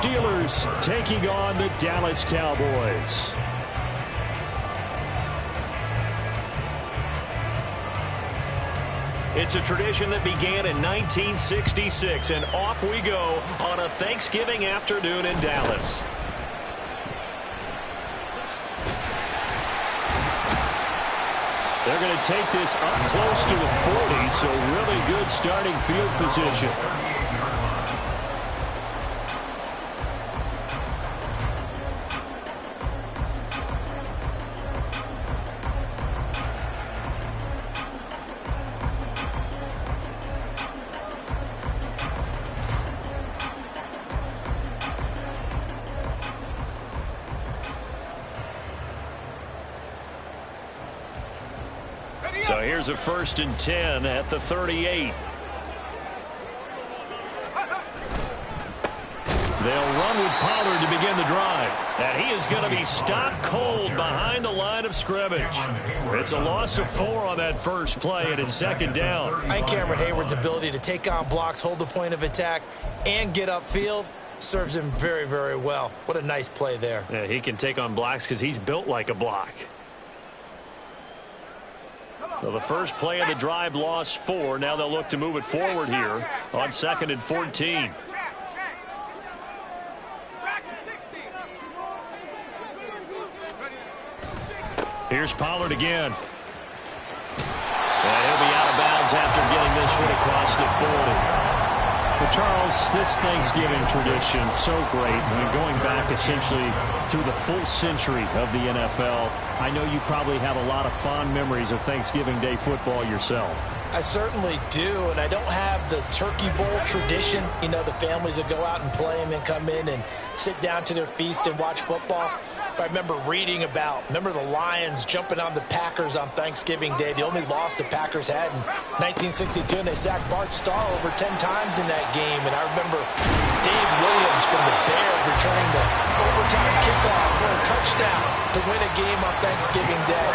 Steelers taking on the Dallas Cowboys. It's a tradition that began in 1966, and off we go on a Thanksgiving afternoon in Dallas. They're going to take this up close to the 40, so really good starting field position. So here's a 1st and 10 at the 38. They'll run with Pollard to begin the drive. And he is going to be stopped cold behind the line of scrimmage. It's a loss of 4 on that first play, and it's 2nd down. I think Cameron Hayward's ability to take on blocks, hold the point of attack, and get upfield serves him very, very well. What a nice play there. Yeah, he can take on blocks because he's built like a block. So the first play of the drive lost 4. Now they'll look to move it forward here on 2nd and 14. Here's Pollard again. And he'll be out of bounds after getting this one across the 40. Well, Charles, this Thanksgiving tradition, so great. I mean, going back essentially to the full century of the NFL, I know you probably have a lot of fond memories of Thanksgiving Day football yourself. I certainly do, and I don't have the Turkey Bowl tradition. You know, the families that go out and play and then come in and sit down to their feast and watch football. But I remember reading about, the Lions jumping on the Packers on Thanksgiving Day. The only loss the Packers had in 1962, and they sacked Bart Starr over 10 times in that game. And I remember Dave Williams from the Bears returning the overtime kickoff for a touchdown to win a game on Thanksgiving Day.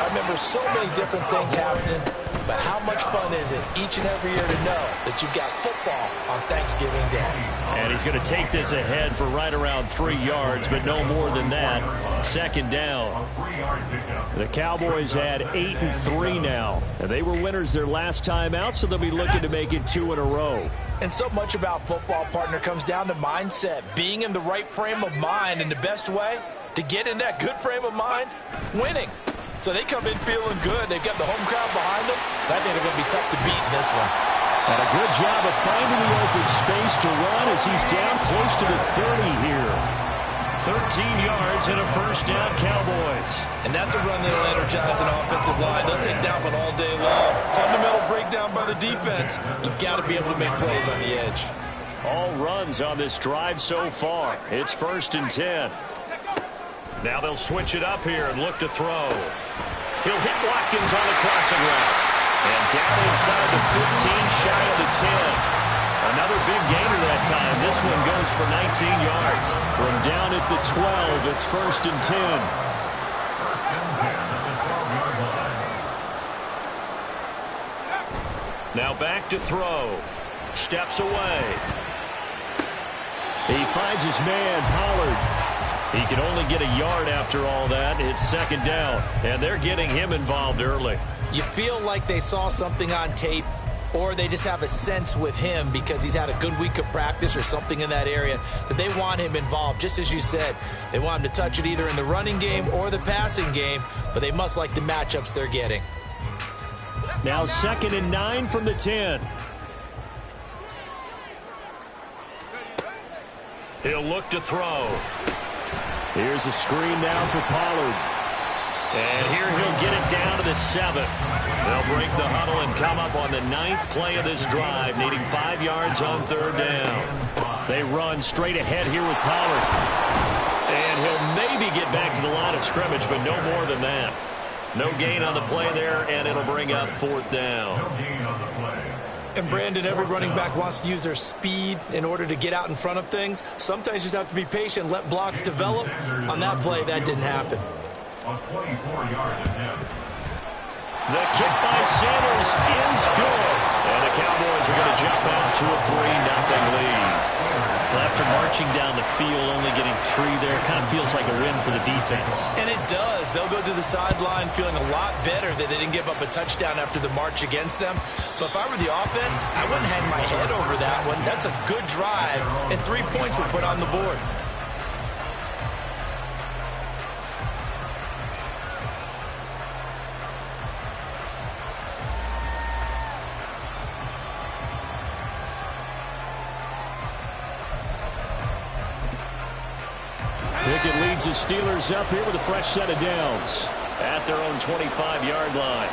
I remember so many different things happening. But how much fun is it each and every year to know that you've got football on Thanksgiving Day? And he's going to take this ahead for right around 3 yards, but no more than that. 2nd down. The Cowboys had 8-3 now. And they were winners their last time out, so they'll be looking to make it 2 in a row. And so much about football, partner, comes down to mindset. Being in the right frame of mind, and the best way to get in that good frame of mind, winning. So they come in feeling good. They've got the home crowd behind them. I think they're going to be tough to beat in this one. And a good job of finding the open space to run as he's down close to the 30 here. 13 yards and a 1st down, Cowboys. And that's a run that'll energize an offensive line. They'll take that one all day long. Fundamental breakdown by the defense. You've got to be able to make plays on the edge. All runs on this drive so far. It's 1st and 10. Now they'll switch it up here and look to throw. He'll hit Watkins on the crossing route. And down inside the 15, shy of the 10. Another big gainer that time. This one goes for 19 yards. From down at the 12, it's 1st and 10. Now back to throw. Steps away. He finds his man, Pollard. He can only get a yard after all that. It's 2nd down, and they're getting him involved early. You feel like they saw something on tape, or they just have a sense with him because he's had a good week of practice or something in that area that they want him involved. Just as you said, they want him to touch it either in the running game or the passing game, but they must like the matchups they're getting. Now 2nd and 9 from the 10. He'll look to throw. Here's a screen now for Pollard. And here he'll get it down to the 7. They'll break the huddle and come up on the 9th play of this drive, needing 5 yards on 3rd down. They run straight ahead here with Pollard. And he'll maybe get back to the line of scrimmage, but no more than that. No gain on the play there, and it'll bring up 4th down. And Brandon, every running back wants to use their speed in order to get out in front of things. Sometimes you just have to be patient, let blocks develop. On that play, that didn't happen. The kick by Sanders is good. And the Cowboys are going to jump out to a 3-0 lead. After marching down the field, only getting 3 there, kind of feels like a win for the defense. And it does. They'll go to the sideline feeling a lot better that they didn't give up a touchdown after the march against them. But if I were the offense, I wouldn't hang my head over that one. That's a good drive, and 3 points were put on the board. Pickett leads the Steelers up here with a fresh set of downs at their own 25-yard line.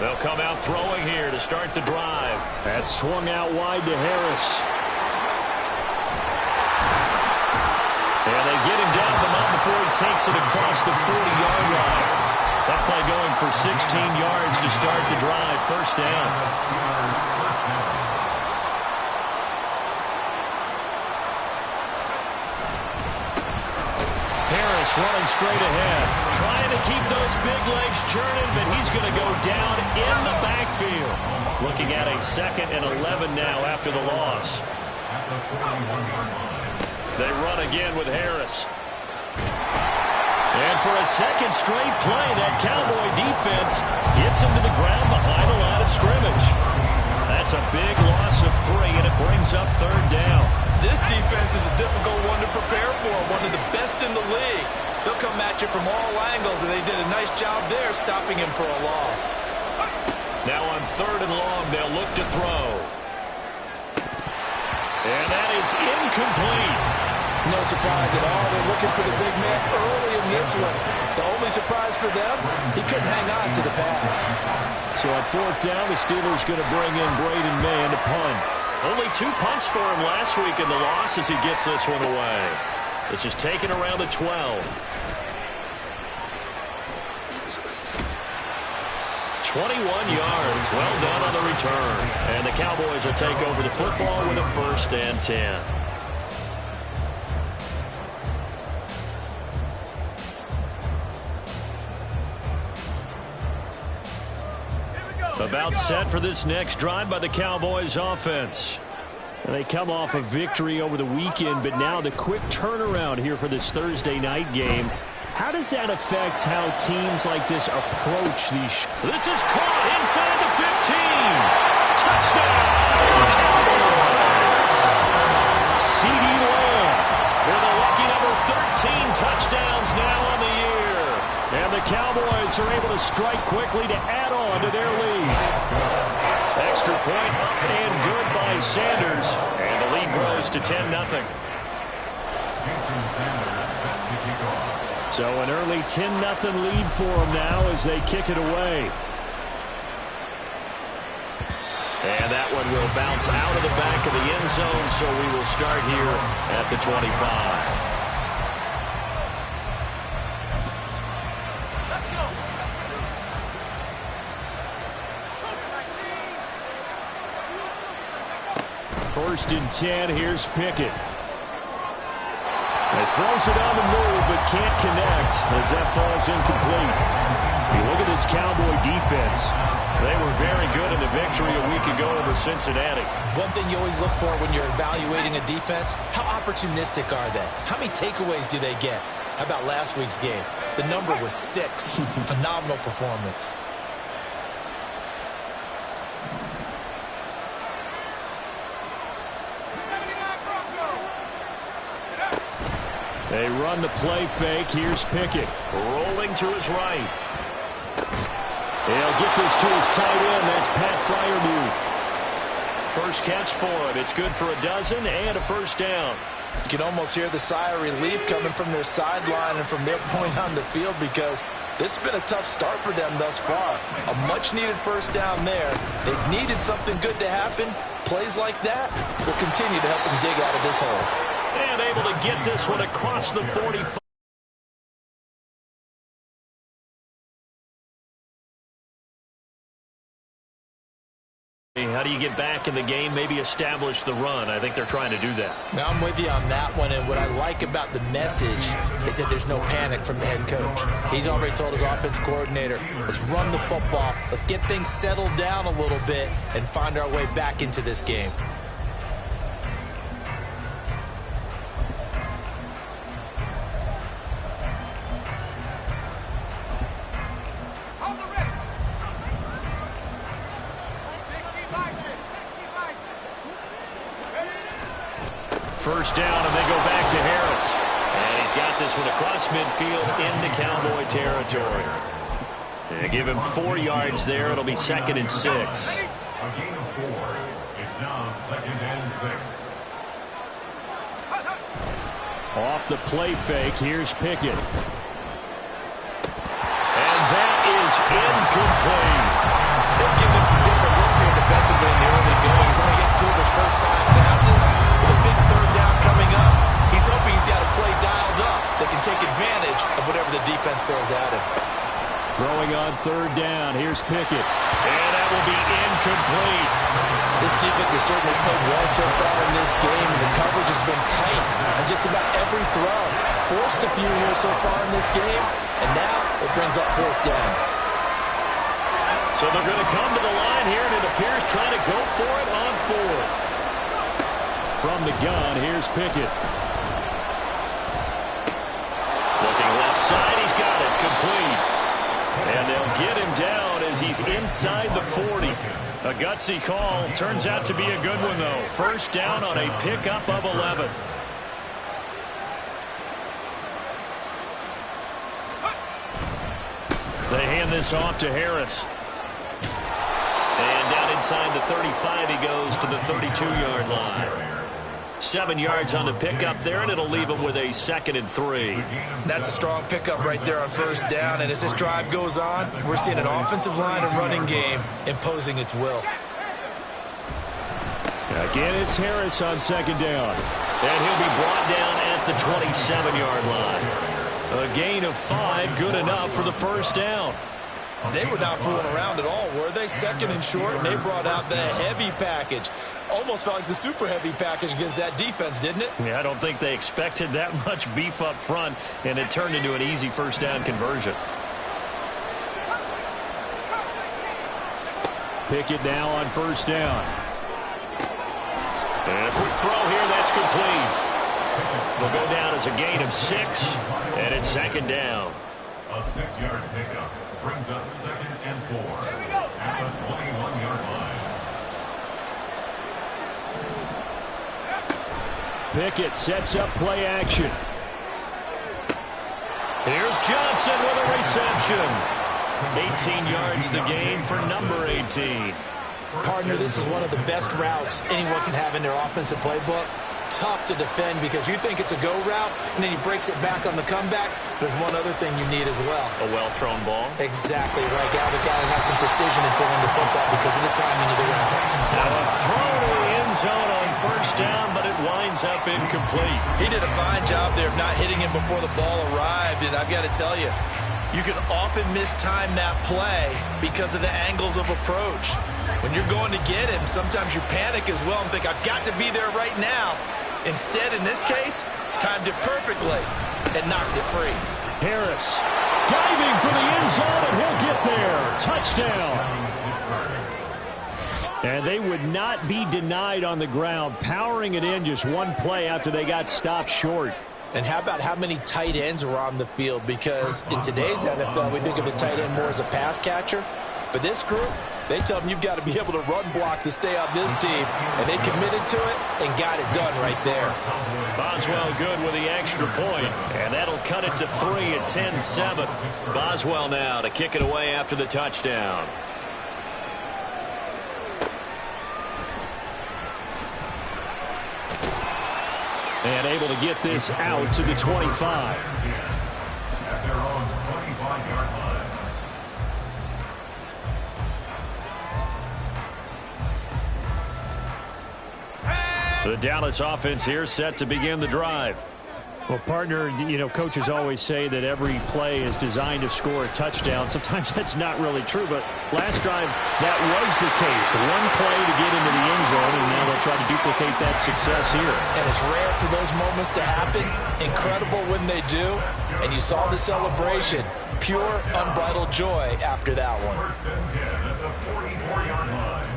They'll come out throwing here to start the drive. That's swung out wide to Harris. And they get him down, but not before he takes it across the 40-yard line. That play going for 16 yards to start the drive. First down. Harris running straight ahead. Trying to keep those big legs churning, but he's going to go down in the backfield. Looking at a 2nd and 11 now after the loss. They run again with Harris. And for a second straight play, that Cowboy defense gets him to the ground behind the line of scrimmage. That's a big loss of 3, and it brings up 3rd down. This defense is a difficult one to prepare for, one of the best in the league. They'll come at you from all angles, and they did a nice job there stopping him for a loss. Now on 3rd and long, they'll look to throw. And that is incomplete. No surprise at all. They're looking for the big man early in this one. The only surprise for them, he couldn't hang on to the pass. So on 4th down, the Steelers going to bring in Braden Mann to punt. Only 2 punts for him last week in the loss as he gets this one away. This is taken around the 12. 21 yards. Well done on the return. And the Cowboys will take over the football with a 1st and 10. About set for this next drive by the Cowboys offense. And they come off a victory over the weekend, but now the quick turnaround here for this Thursday night game. How does that affect how teams like this approach these? This is caught inside the 15. Touchdown, Cowboys! CeeDee Lamb with a lucky number 13 touchdowns now on the year. And the Cowboys are able to strike quickly to add on to their lead. Extra point up and good by Sanders. And the lead grows to 10-0. So an early 10-0 lead for them now as they kick it away. And that one will bounce out of the back of the end zone, so we will start here at the 25. First and 10, here's Pickett. He throws it on the move, but can't connect as that falls incomplete. You look at this Cowboy defense. They were very good in the victory a week ago over Cincinnati. One thing you always look for when you're evaluating a defense, how opportunistic are they? How many takeaways do they get? How about last week's game? The number was 6. Phenomenal performance. They run the play fake. Here's Pickett. Rolling to his right. He'll get this to his tight end. That's Pat Freiermuth. First catch for him. It's good for a dozen and a 1st down. You can almost hear the sigh of relief coming from their sideline and from their point on the field because this has been a tough start for them thus far. A much-needed 1st down there. They've needed something good to happen. Plays like that will continue to help them dig out of this hole. And able to get this one across the 45. How do you get back in the game, maybe establish the run? I think they're trying to do that. Now, I'm with you on that one, and what I like about the message is that there's no panic from the head coach. He's already told his offense coordinator, let's run the football, let's get things settled down a little bit and find our way back into this game. First down, and they go back to Harris. And he's got this one across midfield into Cowboy territory. And give him 4 yards there. It'll be 2nd and 6. A gain of 4. It's now 2nd and 6. Off the play fake, here's Pickett. And that is incomplete. They've given him some different looks here defensively in the early going. He's only hit 2 of his first 5 passes. With a big 3rd down coming up, he's hoping he's got a play dialed up that can take advantage of whatever the defense throws at him. Throwing on 3rd down, here's Pickett. And that will be incomplete. This defense has certainly played well so far in this game, and the coverage has been tight on just about every throw. Forced a few here so far in this game, and now it brings up 4th down. So they're going to come to the line here, and it appears trying to go for it on 4th. From the gun, here's Pickett. Looking left side, he's got it, complete. And they'll get him down as he's inside the 40. A gutsy call. Turns out to be a good one, though. First down on a pickup of 11. They hand this off to Harris. And down inside the 35, he goes to the 32-yard line. 7 yards on the pickup there, and it'll leave him with a 2nd and 3. That's a strong pickup right there on 1st down, and as this drive goes on, we're seeing an offensive line and running game imposing its will. Again, it's Harris on 2nd down. And he'll be brought down at the 27-yard line. A gain of 5, good enough for the first down. They were not fooling around at all, were they? 2nd and short, and they brought out the heavy package. Almost felt like the super heavy package against that defense, didn't it? Yeah, I don't think they expected that much beef up front, and it turned into an easy first down conversion. Pickett now on 1st down. And a quick throw here, that's complete. Will go down as a gain of 6, and it's 2nd down. A 6-yard pickup brings up 2nd and 4 at the 21-yard line. Pickett sets up play action. Here's Johnson with a reception. 18 yards the gain for number 18. Partner, this is one of the best routes anyone can have in their offensive playbook. Tough to defend because you think it's a go route, and then he breaks it back on the comeback. There's one other thing you need as well. A well-thrown ball. Exactly right. The guy has some precision in throwing the football because of the timing of the route. Now a throw to the end zone on 1st down, but it winds up incomplete. He did a fine job there of not hitting him before the ball arrived, and I've got to tell you, you can often mistime that play because of the angles of approach. When you're going to get him, sometimes you panic as well and think, I've got to be there right now. Instead, in this case, timed it perfectly and knocked it free. Harris diving for the end zone, and he'll get there. Touchdown. And they would not be denied on the ground, powering it in just one play after they got stopped short. And how about how many tight ends are on the field? Because in today's NFL, we think of the tight end more as a pass catcher. But this group, they tell them you've got to be able to run block to stay on this team. And they committed to it and got it done right there. Boswell good with the extra point. And that'll cut it to 3 at 10-7. Boswell now to kick it away after the touchdown. And able to get this out to the 25. At their own 25-yard line. The Dallas offense here set to begin the drive. Well, partner, you know, coaches always say that every play is designed to score a touchdown. Sometimes that's not really true, but last drive, that was the case. One play to get into the end zone, and now they'll try to duplicate that success here. And it's rare for those moments to happen. Incredible when they do. And you saw the celebration. Pure, unbridled joy after that one. First and 10 at the 44-yard line.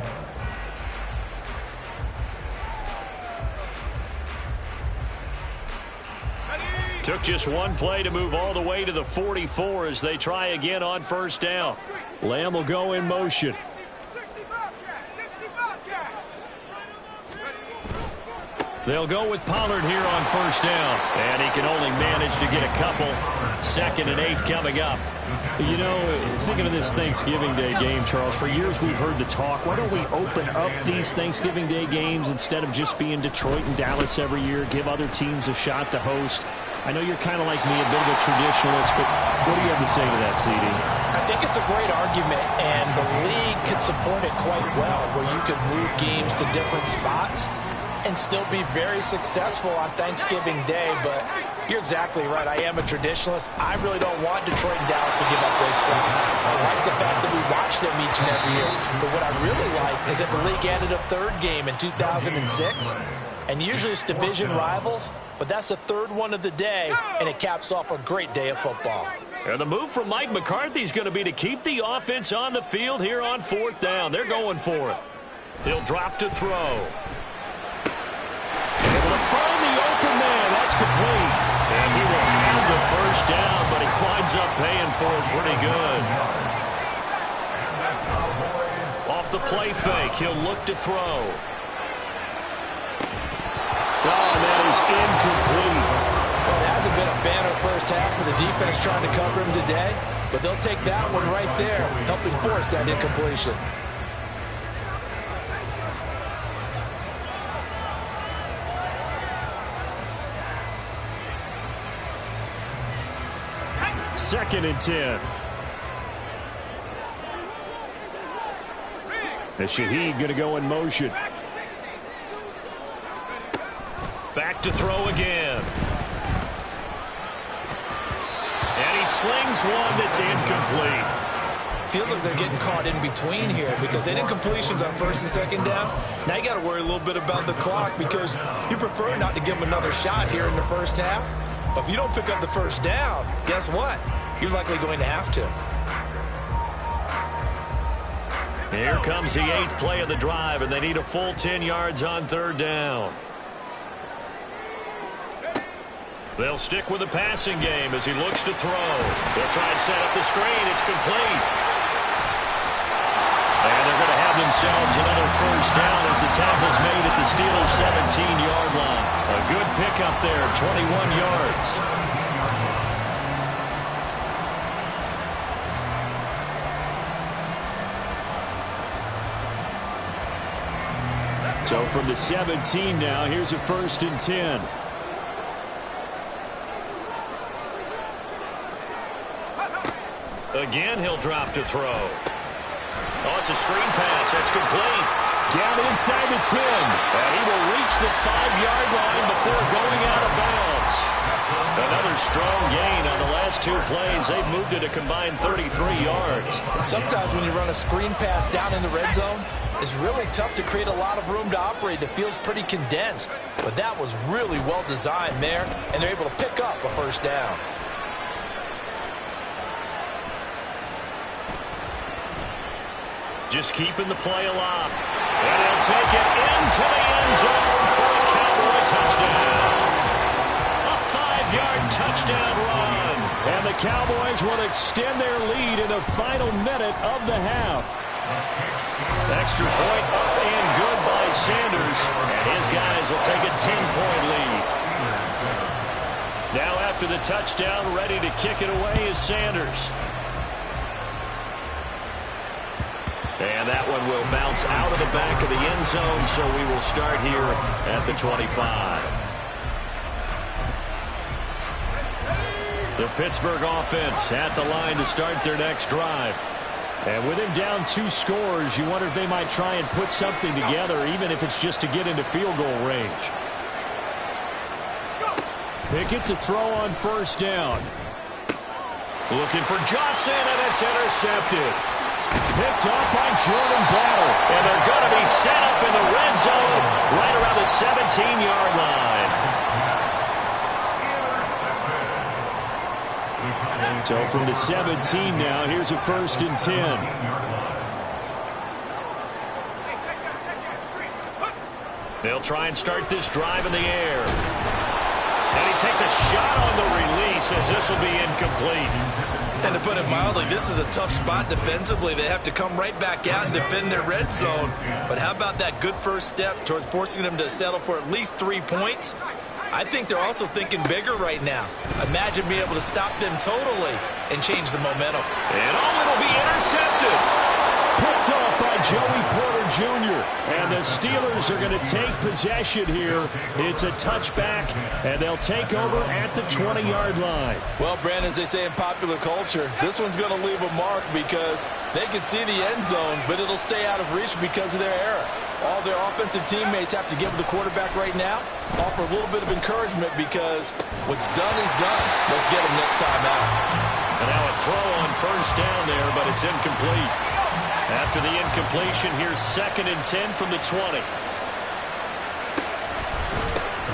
Took just one play to move all the way to the 44 as they try again on first down. Lamb will go in motion. They'll go with Pollard here on first down. And he can only manage to get a couple. 2nd and 8 coming up. You know, thinking of this Thanksgiving Day game, Charles, for years we've heard the talk, why don't we open up these Thanksgiving Day games instead of just being Detroit and Dallas every year, give other teams a shot to host? I know you're kind of like me, a bit of a traditionalist, but what do you have to say to that, CD? I think it's a great argument, and the league could support it quite well, where you could move games to different spots and still be very successful on Thanksgiving Day. But you're exactly right. I am a traditionalist. I really don't want Detroit and Dallas to give up those slots. I like the fact that we watch them each and every year. But what I really like is that the league added a third game in 2006. And usually it's division rivals, but that's the third one of the day, and it caps off a great day of football. And the move from Mike McCarthy is going to be to keep the offense on the field here on 4th down. They're going for it. He'll drop to throw. Able to find the open man. That's complete. And he will have the first down, but he winds up paying for it pretty good. Off the play fake, he'll look to throw. Oh, that is incomplete. Well, it hasn't been a banner first half for the defense trying to cover him today, but they'll take that one right there, helping force that incompletion. Second and 10. And Shaheed going to go in motion. Back to throw again. And he slings one that's incomplete. Feels like they're getting caught in between here because they did completions on 1st and 2nd down. Now you got to worry a little bit about the clock because you prefer not to give them another shot here in the first half. But if you don't pick up the first down, guess what? You're likely going to have to. Here comes the 8th play of the drive, and they need a full 10 yards on 3rd down. They'll stick with the passing game as he looks to throw. They'll try and set up the screen. It's complete. And they're going to have themselves another first down as the tackle's made at the Steelers' 17-yard line. A good pickup there, 21 yards. So from the 17 now, here's a 1st and 10. Again, he'll drop to throw. Oh, it's a screen pass. That's complete. Down inside the 10. And he will reach the 5-yard line before going out of bounds. Another strong gain on the last 2 plays. They've moved it a combined 33 yards. Sometimes when you run a screen pass down in the red zone, it's really tough to create a lot of room to operate. The field's pretty condensed. But that was really well designed there, and they're able to pick up a first down. Just keeping the play alive. And they'll take it into the end zone for a Cowboy touchdown. A 5-yard touchdown run. And the Cowboys will extend their lead in the final minute of the half. Extra point up and good by Sanders. And his guys will take a 10-point lead. Now after the touchdown, ready to kick it away is Sanders. And that one will bounce out of the back of the end zone, so we will start here at the 25. The Pittsburgh offense at the line to start their next drive. And with him down 2 scores, you wonder if they might try and put something together, even if it's just to get into field goal range. Pickett to throw on first down. Looking for Johnson, and it's intercepted. Picked up by Jordan Battle. And they're going to be set up in the red zone right around the 17-yard line. So from the 17 now, here's a 1st and 10. They'll try and start this drive in the air. And he takes a shot on the release as this will be incomplete. And to put it mildly, this is a tough spot defensively. They have to come right back out and defend their red zone. But how about that good first step towards forcing them to settle for at least 3 points? I think they're also thinking bigger right now. Imagine being able to stop them totally and change the momentum. And it'll be intercepted. Picked off by Joey Porter Jr. And the Steelers are going to take possession here. It's a touchback, and they'll take over at the 20-yard line. Well, Brandon, as they say in popular culture, this one's going to leave a mark because they can see the end zone, but it'll stay out of reach because of their error. All their offensive teammates have to give the quarterback right now, offer a little bit of encouragement because what's done is done. Let's get them next time out. And now a throw on first down there, but it's incomplete. After the incompletion, here's 2nd and 10 from the 20.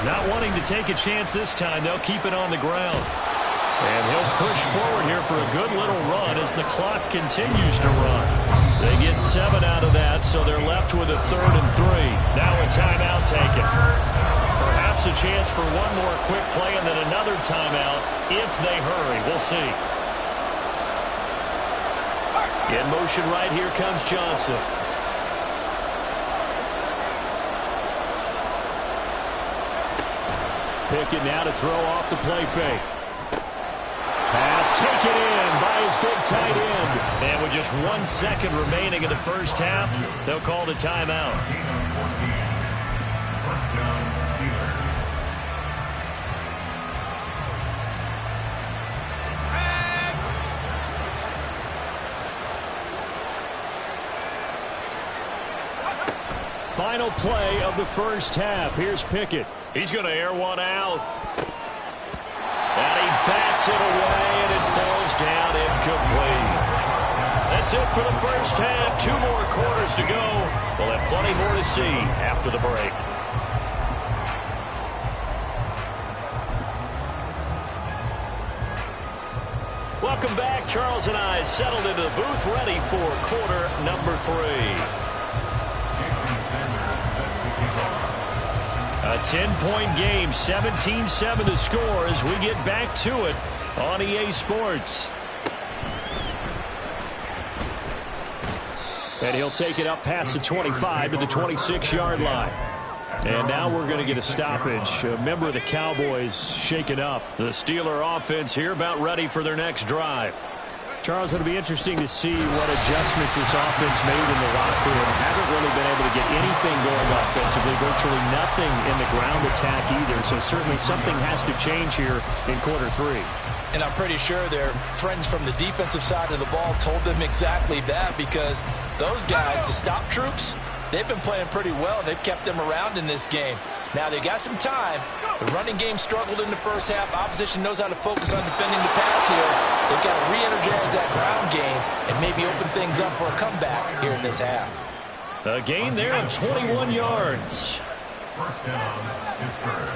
Not wanting to take a chance this time, they'll keep it on the ground. And he'll push forward here for a good little run as the clock continues to run. They get 7 out of that, so they're left with a 3rd and 3. Now a timeout taken. Perhaps a chance for one more quick play and then another timeout if they hurry. We'll see. In motion right here comes Johnson. Pickett now to throw off the play fake. Pass taken in by his big tight end. And with just 1 second remaining in the first half, they'll call the timeout. Final play of the first half. Here's Pickett. He's going to air one out. And he bats it away, and it falls down incomplete. That's it for the first half. 2 more quarters to go. We'll have plenty more to see after the break. Welcome back. Charles and I settled into the booth ready for quarter number 3. A 10-point game, 17-7 to score as we get back to it on EA Sports. And he'll take it up past the 25 to the 26-yard line. And now we're going to get a stoppage. A member of the Cowboys shaken up. The Steeler offense here about ready for their next drive. Charles, it'll be interesting to see what adjustments this offense made in the locker room. Haven't really been able to get anything going offensively, virtually nothing in the ground attack either. So certainly something has to change here in quarter 3. And I'm pretty sure their friends from the defensive side of the ball told them exactly that because those guys, the stop troops, they've been playing pretty well. They've kept them around in this game. Now, they got some time. The running game struggled in the first half. Opposition knows how to focus on defending the pass here. They've got to re-energize that ground game and maybe open things up for a comeback here in this half. A gain there of 21 yards. First down is Bird.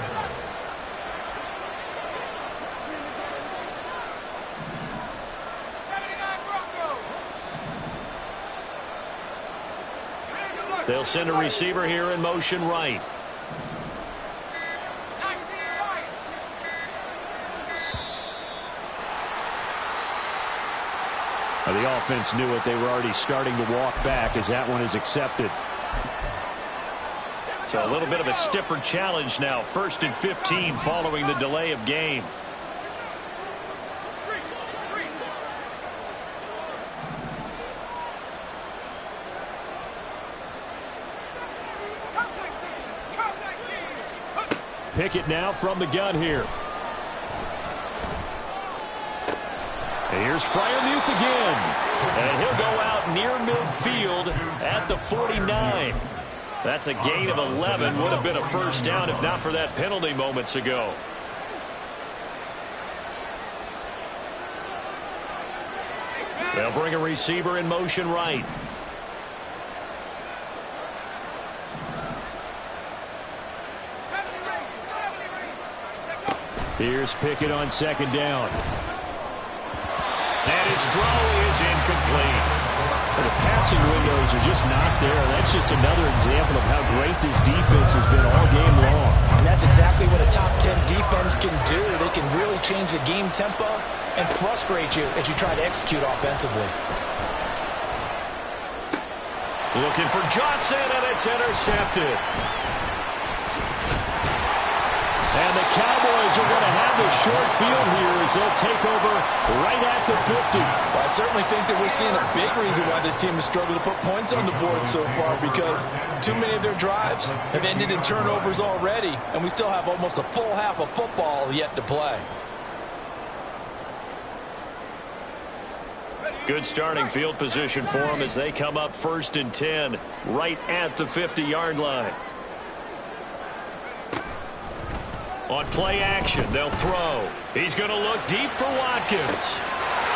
They'll send a receiver here in motion right. The offense knew it. They were already starting to walk back as that one is accepted. So a little bit of a stiffer challenge now. 1st and 15 following the delay of game. Pickett now from the gun here. And here's Freiermuth again. And he'll go out near midfield at the 49. That's a gain of 11. Would have been a first down if not for that penalty moments ago. They'll bring a receiver in motion right. Here's Pickett on second down. And his throw is incomplete. The passing windows are just not there. That's just another example of how great this defense has been all game long. And that's exactly what a top 10 defense can do. They can really change the game tempo and frustrate you as you try to execute offensively. Looking for Johnson, and it's intercepted. And the Cowboys are going to have the short field here as they'll take over right at the 50. Well, I certainly think that we're seeing a big reason why this team has struggled to put points on the board so far, because too many of their drives have ended in turnovers already, and we still have almost a full half of football yet to play. Good starting field position for them as they come up 1st and 10 right at the 50-yard line. On play action, they'll throw. He's going to look deep for Watkins.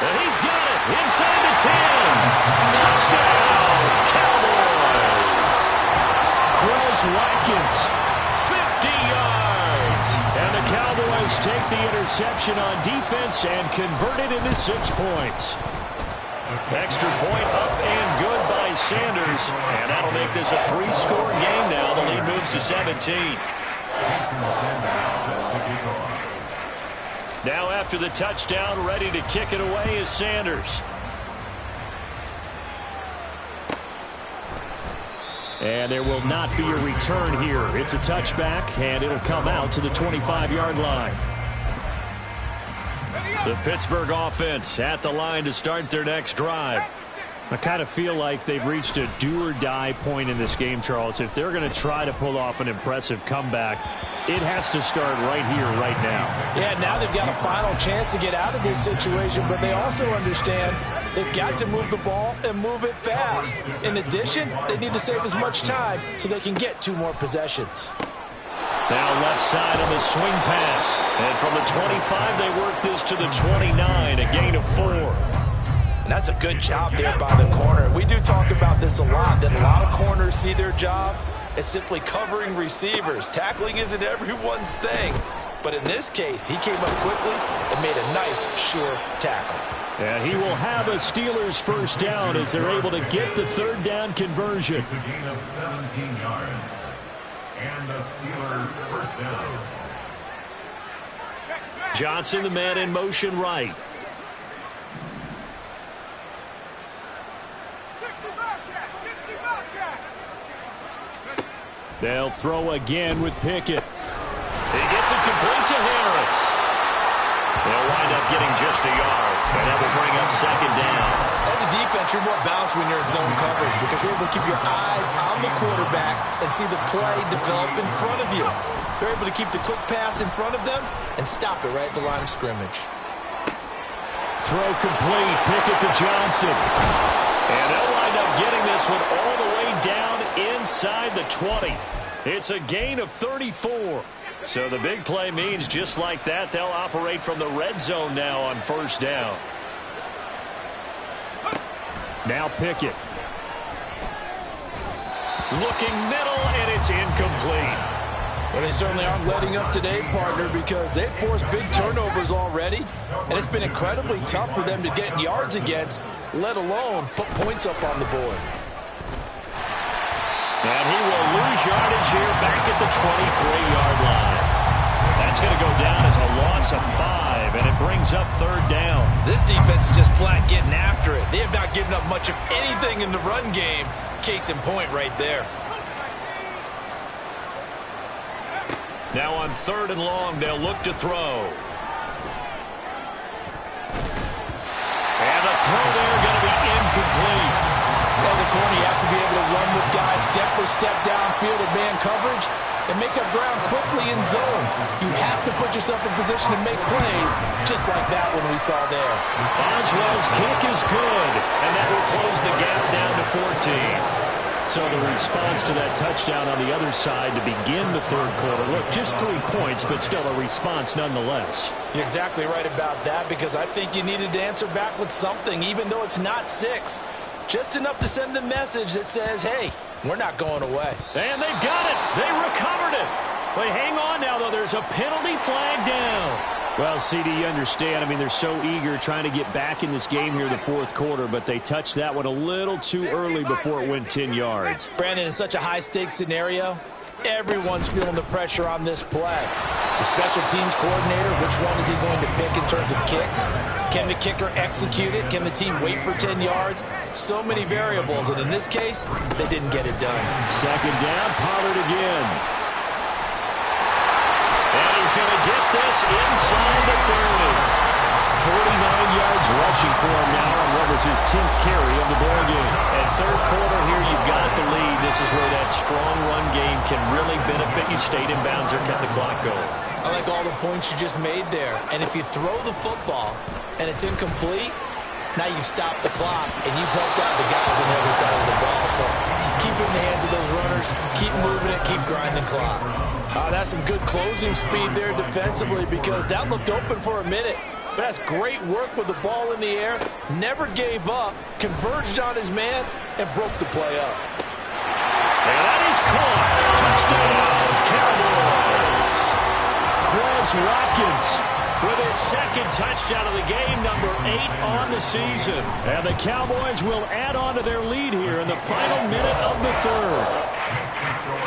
And he's got it inside the 10. Touchdown, Cowboys. Quez Watkins. 50 yards. And the Cowboys take the interception on defense and convert it into 6 points. Extra point up and good by Sanders. And that'll make this a 3-score game now. The lead moves to 17. Now after the touchdown, ready to kick it away is Sanders. And there will not be a return here. It's a touchback, and it'll come out to the 25-yard line. The Pittsburgh offense at the line to start their next drive. I kind of feel like they've reached a do-or-die point in this game, Charles. If they're going to try to pull off an impressive comeback, it has to start right here, right now. Yeah, now they've got a final chance to get out of this situation, but they also understand they've got to move the ball and move it fast. In addition, they need to save as much time so they can get 2 more possessions. Now left side on the swing pass. And from the 25, they work this to the 29, a gain of 4. And that's a good job there by the corner. We do talk about this a lot, that a lot of corners see their job as simply covering receivers. Tackling isn't everyone's thing. But in this case, he came up quickly and made a nice, sure tackle. And he will have a Steelers first down as they're able to get the 3rd down conversion. It's a gain of 17 yards. And the Steelers first down. Johnson, the man in motion right. They'll throw again with Pickett. He gets it complete to Harris. They'll wind up getting just a yard, and that will bring up 2nd down. As a defense, you're more balanced when you're in zone coverage because you're able to keep your eyes on the quarterback and see the play develop in front of you. They're able to keep the quick pass in front of them and stop it right at the line of scrimmage. Throw complete. Pickett to Johnson. And they'll wind up getting this one all the way down inside the 20. It's a gain of 34. So the big play means just like that, they'll operate from the red zone now on 1st down. Now Pickett. Looking middle, and it's incomplete. Well, they certainly aren't letting up today, partner, because they've forced big turnovers already, and it's been incredibly tough for them to get yards against, let alone put points up on the board. And he will lose yardage here back at the 23-yard line. That's going to go down as a loss of 5, and it brings up 3rd down. This defense is just flat getting after it. They have not given up much of anything in the run game. Case in point right there. Now on 3rd and long, they'll look to throw. And the throw there going to be incomplete. As a corner, you have to be able to run with guys step for step downfield in man coverage and make up ground quickly in zone. You have to put yourself in position to make plays, just like that one we saw there. Boswell's kick is good, and that will close the gap down to 14. So the response to that touchdown on the other side to begin the third quarter. Look, just 3 points, but still a response nonetheless. You're exactly right about that, because I think you needed to answer back with something, even though it's not 6. Just enough to send the message that says, hey, we're not going away. And they've got it. They recovered it. But hang on now, though. There's a penalty flag down. Well, CD, you understand. I mean, they're so eager trying to get back in this game here in the fourth quarter, but they touched that one a little too early before it went 10 yards. Brandon, in such a high-stakes scenario, everyone's feeling the pressure on this play. The special teams coordinator, which one is he going to pick in terms of kicks? Can the kicker execute it? Can the team wait for 10 yards? So many variables, and in this case, they didn't get it done. Second down, Pollard again. And he's going to get this inside the 30. 49 yards rushing for him now on what was his 10th carry of the ball game. And third quarter here, you've got the lead. This is where that strong run game can really benefit you. Stayed in bounds or kept the clock going. I like all the points you just made there. And if you throw the football and it's incomplete, now you've stopped the clock and you've helped out the guys on the other side of the ball. So keep it in the hands of those runners, keep moving it, keep grinding clock. That's some good closing speed there defensively, because that looked open for a minute. But that's great work with the ball in the air. Never gave up, converged on his man, and broke the play up. And that is caught. Touchdown, Cowboys. Quez Watkins with his second touchdown of the game, number 8 on the season. And the Cowboys will add on to their lead here in the final minute of the third.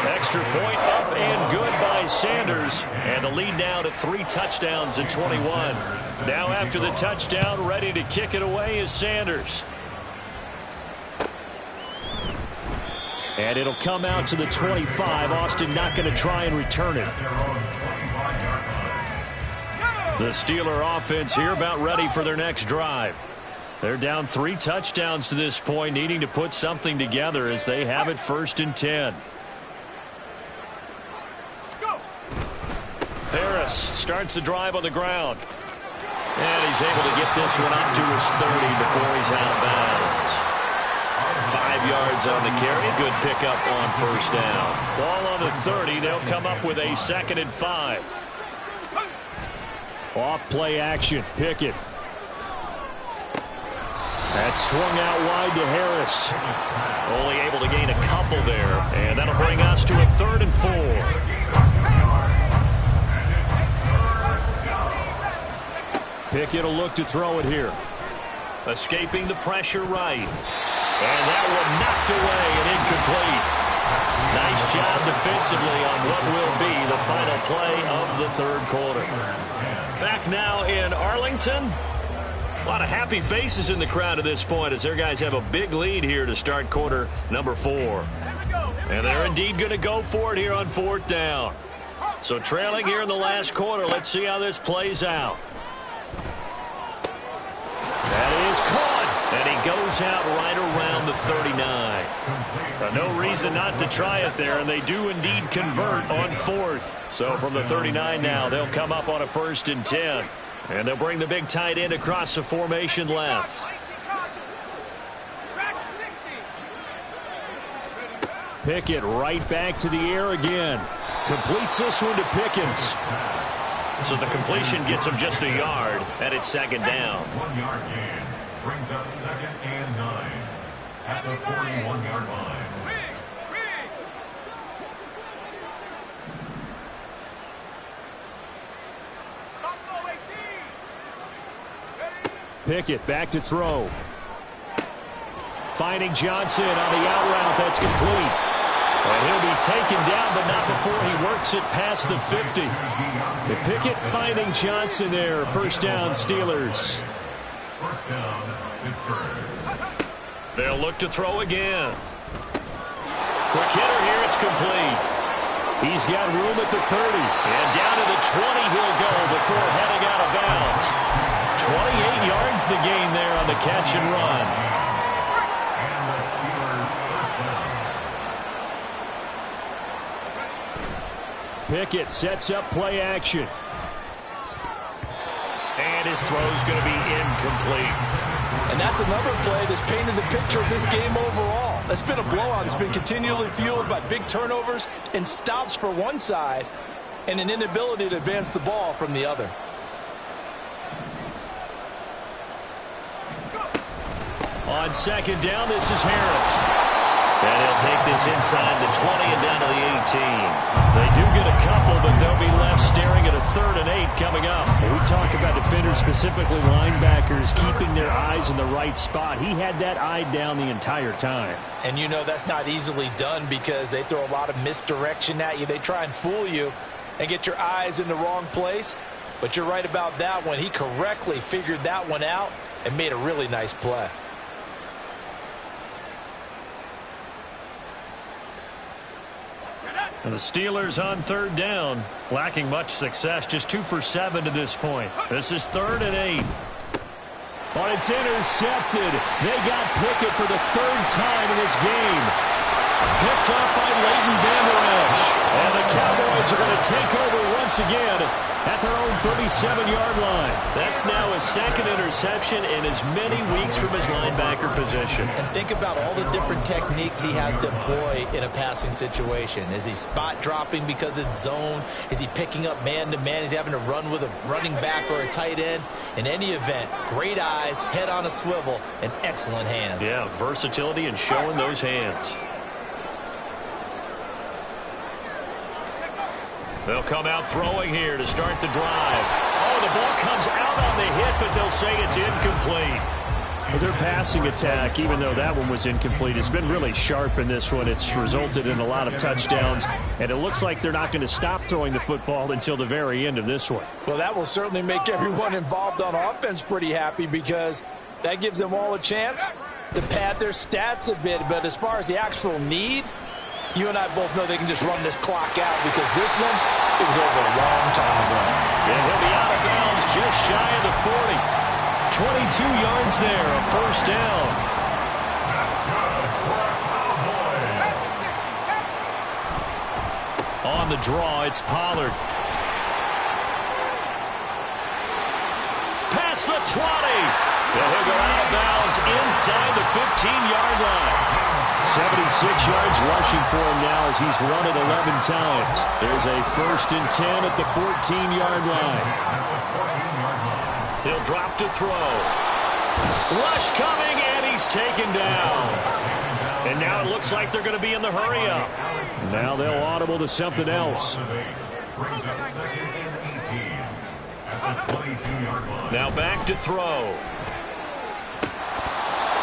Extra point up and good by Sanders. And the lead now to 3 touchdowns in 21. Now after the touchdown, ready to kick it away is Sanders. And it'll come out to the 25. Austin not going to try and return it. The Steeler offense here about ready for their next drive. They're down 3 touchdowns to this point, needing to put something together as they have it 1st and 10. Harris starts the drive on the ground. And he's able to get this one up to his 30 before he's out of bounds. 5 yards on the carry. Good pickup on 1st down. Ball on the 30. They'll come up with a 2nd and 5. Off play action. Pickett. That swung out wide to Harris. Only able to gain a couple there. And that'll bring us to a 3rd and 4. Pickett will look to throw it here. Escaping the pressure right. And that one knocked away and incomplete. Nice job defensively on what will be the final play of the third quarter. Back now in Arlington. A lot of happy faces in the crowd at this point as their guys have a big lead here to start quarter number 4. And they're indeed going to go for it here on 4th down. So trailing here in the last quarter. Let's see how this plays out. That is caught, and he goes out right around the 39. No reason not to try it there, and they do indeed convert on 4th. So from the 39 now, they'll come up on a 1st and 10. And they'll bring the big tight end across the formation left. Pickett right back to the air again. Completes this one to Pickens. So the completion gets him just a yard, and it's 2nd down. 1 yard gain brings up 2nd and 9 at the 41-yard line. Pickett back to throw. Finding Johnson on the out route. That's complete. And he'll be taken down, but not before he works it past the 50. The Pickett finding Johnson there. 1st down, Steelers. 1st down, Pittsburgh. They'll look to throw again. Quick hitter here. It's complete. He's got room at the 30. And down to the 20 he'll go before heading out of bounds. 28 yards the gain there on the catch and run. Pickett sets up play action. And his throw's going to be incomplete. And that's another play that's painted the picture of this game overall. It's been a blowout. It's been continually fueled by big turnovers and stops for one side and an inability to advance the ball from the other. On second down, this is Harris. And he'll take this inside the 20 and down to the 18. They do get a couple, but they'll be left staring at a 3rd and 8 coming up. When we talk about defenders, specifically linebackers, keeping their eyes in the right spot. He had that eye down the entire time. And you know that's not easily done because they throw a lot of misdirection at you. They try and fool you and get your eyes in the wrong place. But you're right about that one. He correctly figured that one out and made a really nice play. And the Steelers on 3rd down, lacking much success, just 2 for 7 to this point. This is 3rd and 8. Oh, it's intercepted. They got Pickett for the 3rd time in this game. Picked up by Leighton Vander Esch. And the Cowboys are going to take over once again at their own 37-yard line. That's now his 2nd interception in as many weeks from his linebacker position. And think about all the different techniques he has to employ in a passing situation. Is he spot dropping because it's zone? Is he picking up man-to-man? Is he having to run with a running back or a tight end? In any event, great eyes, head on a swivel, and excellent hands. Yeah, versatility and showing those hands. They'll come out throwing here to start the drive. Oh, the ball comes out on the hit, but they'll say it's incomplete. Well, their passing attack, even though that one was incomplete, has been really sharp in this one. It's resulted in a lot of touchdowns, and it looks like they're not going to stop throwing the football until the very end of this one. Well, that will certainly make everyone involved on offense pretty happy because that gives them all a chance to pad their stats a bit. But as far as the actual need, you and I both know they can just run this clock out because this one, it was over a long time ago. And he'll be out of bounds just shy of the 40. 22 yards there, a 1st down. On the draw, it's Pollard. Past the 20. And he'll go out of bounds inside the 15-yard line. 76 yards rushing for him now as he's run it 11 times. There's a 1st and 10 at the 14-yard line. He'll drop to throw. Rush coming, and he's taken down. And now it looks like they're going to be in the hurry up. Now they'll audible to something else. Now back to throw.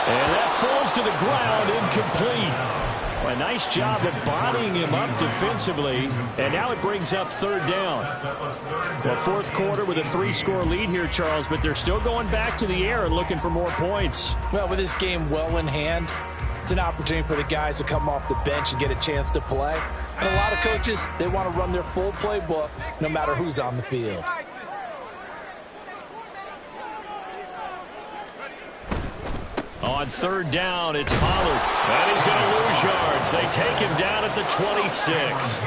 And that falls to the ground, incomplete. A nice job of bodying him up defensively. And now it brings up 3rd down. Well, 4th quarter with a 3-score lead here, Charles, but they're still going back to the air and looking for more points. Well, with this game well in hand, it's an opportunity for the guys to come off the bench and get a chance to play. And a lot of coaches, they want to run their full playbook no matter who's on the field. On 3rd down, it's Pollard. And he's going to lose yards. They take him down at the 26.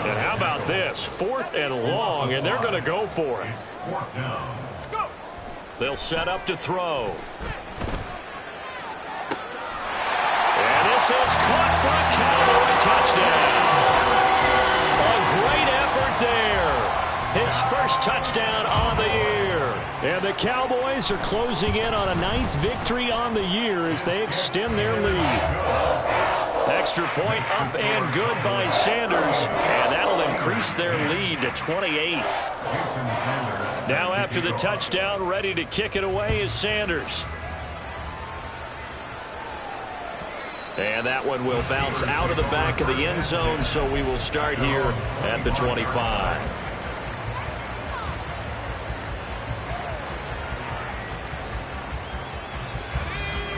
And how about this? 4th and long, and they're going to go for it. They'll set up to throw. And this is caught for a Cowboy touchdown. A great effort there. His 1st touchdown on the year. And the Cowboys are closing in on a 9th victory on the year as they extend their lead. Extra point up and good by Sanders, and that'll increase their lead to 28. Now after the touchdown, ready to kick it away is Sanders. And that one will bounce out of the back of the end zone, so we will start here at the 25.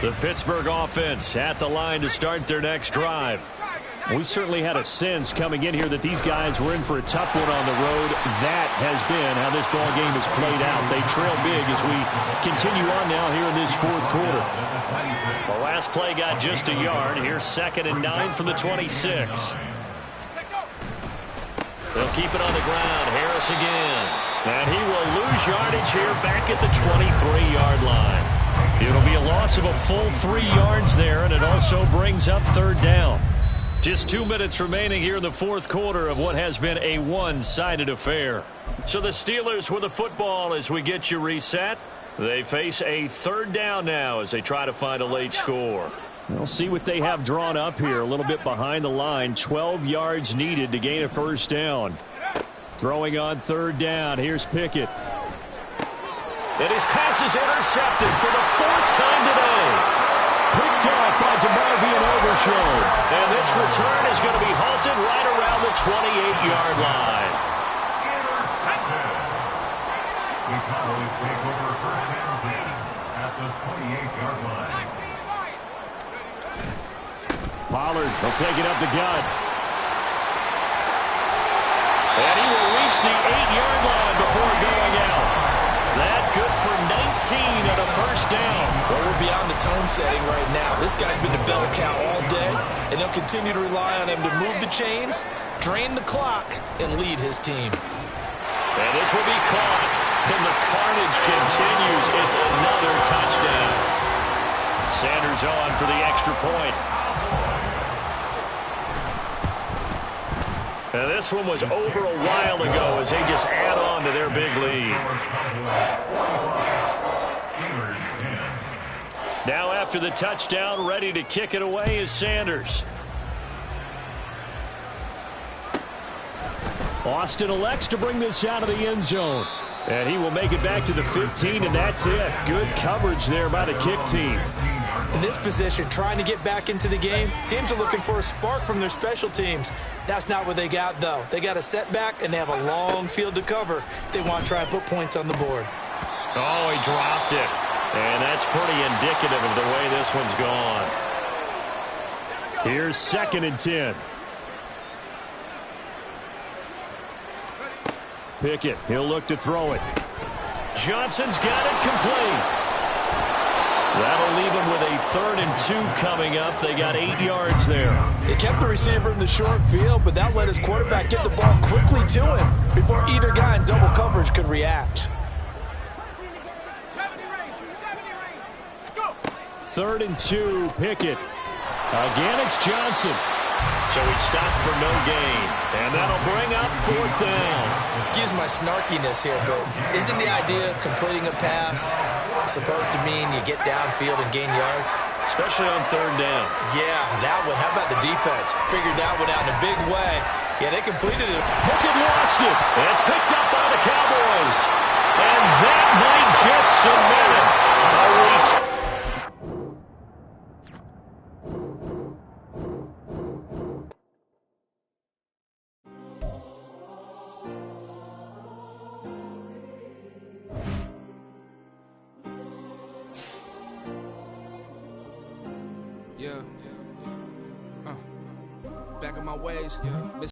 The Pittsburgh offense at the line to start their next drive. We certainly had a sense coming in here that these guys were in for a tough one on the road. That has been how this ball game has played out. They trail big as we continue on now here in this 4th quarter. The last play got just a yard. Here's 2nd and 9 from the 26. They'll keep it on the ground. Harris again. And he will lose yardage here back at the 23-yard line. It'll be a loss of a full 3 yards there, and it also brings up third down. Just 2 minutes remaining here in the fourth quarter of what has been a one-sided affair. So the Steelers with the football as we get you reset. They face a third down now as they try to find a late score. We'll see what they have drawn up here. A little bit behind the line. 12 yards needed to gain a first down. Throwing on third down. Here's Pickett. And his pass is intercepted for the 4th time today. Picked off by DeMarvion Overshown. And this return is going to be halted right around the 28-yard line. The Cowboys take over first and 10 at the 28-yard line. Pollard will take it up the gut. And he will reach the 8-yard line before going out. That good for 19 and a first down. Well, we're beyond the tone setting right now. This guy's been the bell cow all day, and they'll continue to rely on him to move the chains, drain the clock, and lead his team. And this will be caught, and the carnage continues. It's another touchdown. Sanders on for the extra point. And this one was over a while ago as they just add on to their big lead. Now after the touchdown, ready to kick it away is Sanders. Austin elects to bring this out of the end zone. And he will make it back to the 15, and that's it. Good coverage there by the kick team. In this position, trying to get back into the game, teams are looking for a spark from their special teams. That's not what they got, though. They got a setback, and they have a long field to cover if they want to try and put points on the board. Oh, he dropped it. And that's pretty indicative of the way this one's gone. Here's 2nd and 10. Pickett, he'll look to throw it. Johnson's got it complete. That'll leave him with a 3rd and 2 coming up. They got 8 yards there. They kept the receiver in the short field, but that let his quarterback get the ball quickly to him before either guy in double coverage could react. 3rd and 2, Pickett. Again, it's Johnson. So he stopped for no gain. And that'll bring up 4th down. Excuse my snarkiness here, but isn't the idea of completing a pass supposed to mean you get downfield and gain yards? Especially on 3rd down. Yeah, that one. How about the defense? Figured that one out in a big way. Yeah, they completed it. Pickett lost it. And it's picked up by the Cowboys. And that might just cement it. A return. Yeah. Back on my ways. Yeah.